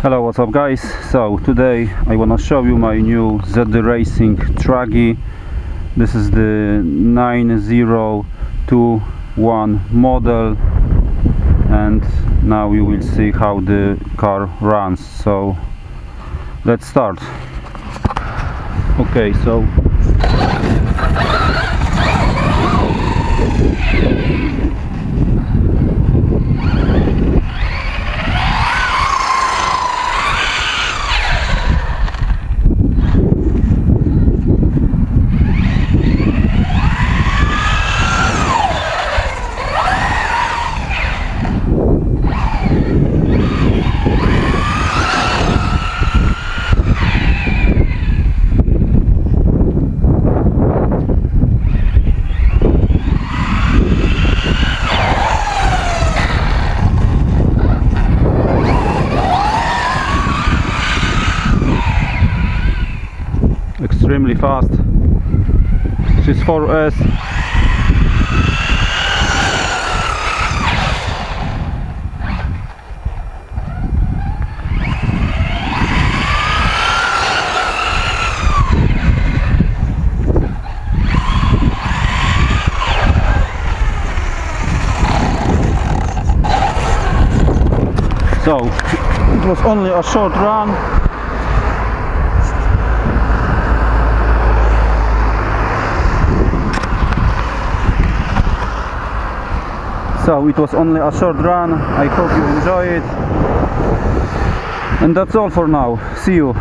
Hello, what's up guys? So today I want to show you my new ZD Racing Truggy. This is the 9021 model, and now you will see how the car runs. So let's start. Okay, so extremely fast. This is 4S. So it was only a short run. So it was only a short run. I hope you enjoy it. And that's all for now. See you.